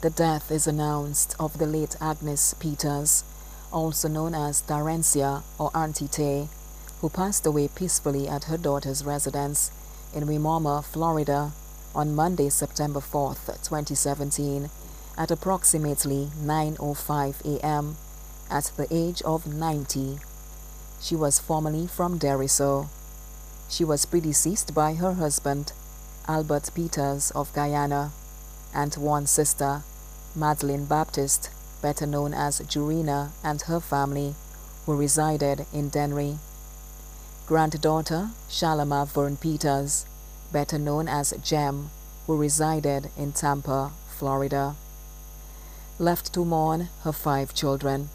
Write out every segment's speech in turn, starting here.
The death is announced of the late Agnes Peters, also known as Darencia or Auntie Tay, who passed away peacefully at her daughter's residence in Wimauma, Florida, on Monday, September 4th, 2017, at approximately 9:05 a.m. at the age of 90. She was formerly from Deriso. She was predeceased by her husband, Albert Peters of Guyana, and one sister, Madeline Baptist, better known as Jurina, and her family, who resided in Denry. Granddaughter, Shalama Vern Peters, better known as Jem, who resided in Tampa, Florida. Left to mourn her 5 children: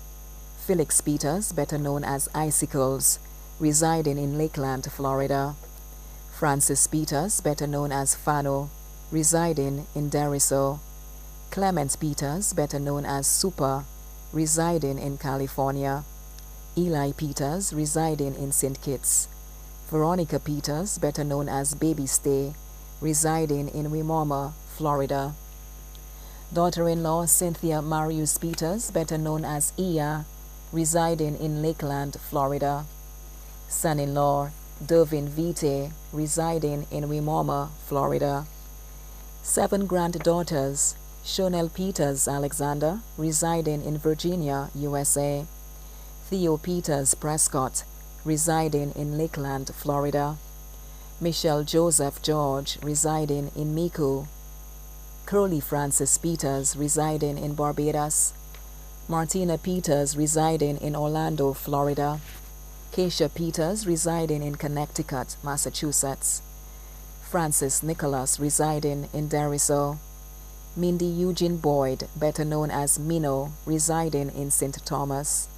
Felix Peters, better known as Icicles, residing in Lakeland, Florida; Francis Peters, better known as Fano, residing in Deriso; Clement Peters, better known as Super, residing in California; Eli Peters, residing in St. Kitts; Veronica Peters, better known as Baby Stay, residing in Wimauma, Florida; daughter-in-law Cynthia Marius Peters, better known as Ia, residing in Lakeland, Florida; son-in-law Dervin Vite, residing in Wimauma, Florida; 7 granddaughters: Shonell Peters Alexander, residing in Virginia, USA; Theo Peters Prescott, residing in Lakeland, Florida; Michelle Joseph George, residing in Mico; Curly Francis Peters, residing in Barbados; Martina Peters, residing in Orlando, Florida; Keisha Peters, residing in Connecticut, Massachusetts; Francis Nicholas, residing in Deriso; Mindy Eugene Boyd, better known as Mino, residing in St. Thomas;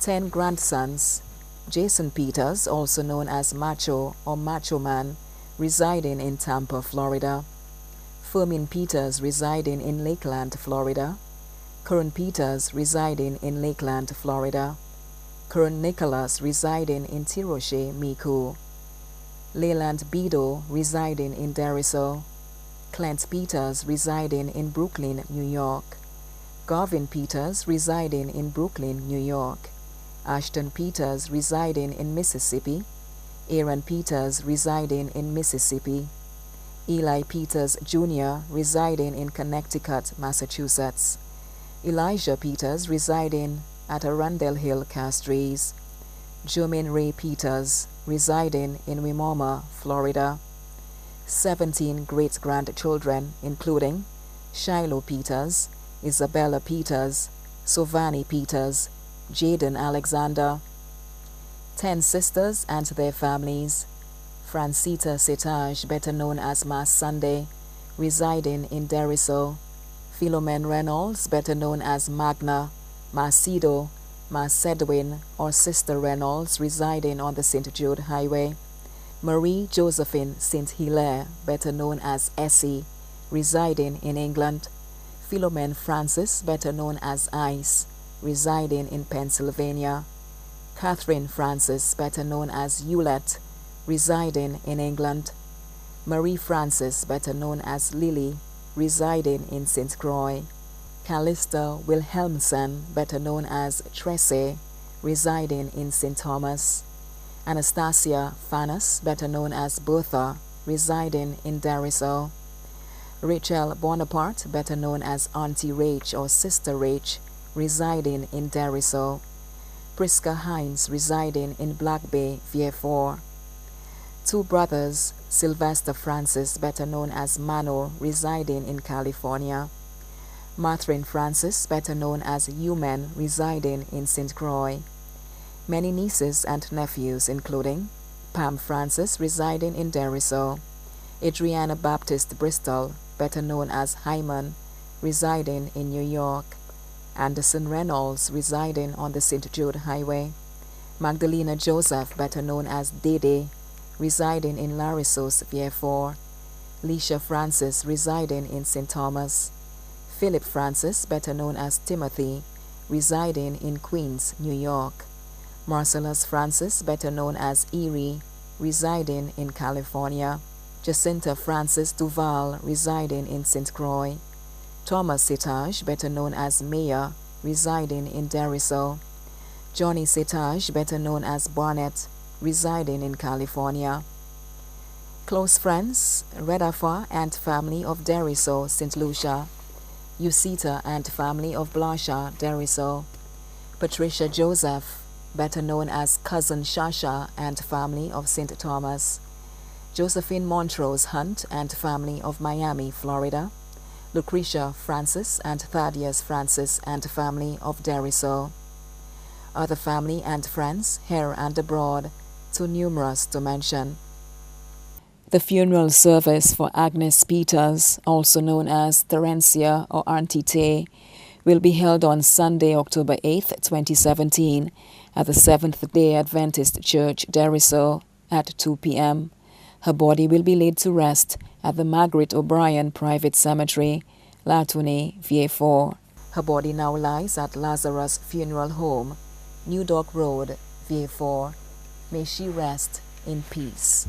10 grandsons: Jason Peters, also known as Macho or Macho Man, residing in Tampa, Florida; Fermin Peters, residing in Lakeland, Florida; Kern Peters, residing in Lakeland, Florida; Kern Nicholas, residing in Tiroche, Mico; Leyland Bido, residing in Deriso; Clint Peters, residing in Brooklyn, New York; Garvin Peters, residing in Brooklyn, New York; Ashton Peters, residing in Mississippi; Aaron Peters, residing in Mississippi; Eli Peters Jr., residing in Connecticut, Massachusetts; Elijah Peters, residing at Arundel Hill, Castries; Jermaine Ray Peters, residing in Wimauma, Florida; 17 great-grandchildren, including Shiloh Peters, Isabella Peters, Sovani Peters, Jaden Alexander; 10 sisters and their families: Francita Setage, better known as Mas Sunday, residing in Deriso; Philomen Reynolds, better known as Magna, Macedo, Macedwin, or Sister Reynolds, residing on the St. Jude Highway; Marie Josephine St. Hilaire, better known as Essie, residing in England; Philomen Francis, better known as Ice, residing in Pennsylvania; Catherine Francis, better known as Hewlett, residing in England; Marie Francis, better known as Lily, residing in St. Croix; Callista Wilhelmsen, better known as Tresse, residing in St. Thomas; Anastasia Fanas, better known as Bertha, residing in Deriso; Rachel Bonaparte, better known as Auntie Rach or Sister Rach, residing in Deriso; Priska Hines, residing in Black Bay, Vieux-Fort; 2 brothers: Sylvester Francis, better known as Mano, residing in California; Mathryn Francis, better known as Human, residing in St. Croix; many nieces and nephews, including Pam Francis, residing in Deriso; Adriana Baptist Bristol, better known as Hyman, residing in New York; Anderson Reynolds, residing on the St. Jude Highway; Magdalena Joseph, better known as Dede, residing in Larissos, Vieux-Fort; Leisha Francis, residing in St. Thomas; Philip Francis, better known as Timothy, residing in Queens, New York; Marcellus Francis, better known as Erie, residing in California; Jacinta Francis Duval, residing in St. Croix; Thomas Setage, better known as Mayor, residing in Deriso. Johnny Setage, better known as Barnett, residing in California. Close friends, Redafa and family of Deriso, St. Lucia. Usita and family of Blasha, Deriso. Patricia Joseph, better known as Cousin Shasha and family of St. Thomas. Josephine Montrose Hunt and family of Miami, Florida. Lucretia Francis and Thaddeus Francis and family of Deriso. Other family and friends here and abroad, too numerous to mention. The funeral service for Agnes Peters, also known as Terencia or Auntie Tay, will be held on Sunday, October 8, 2017, at the Seventh-day Adventist Church, Deriso, at 2 p.m. Her body will be laid to rest at the Margaret O'Brien Private Cemetery, Latune, VA4. Her body now lies at Lazarus Funeral Home, New Dock Road, VA4. May she rest in peace.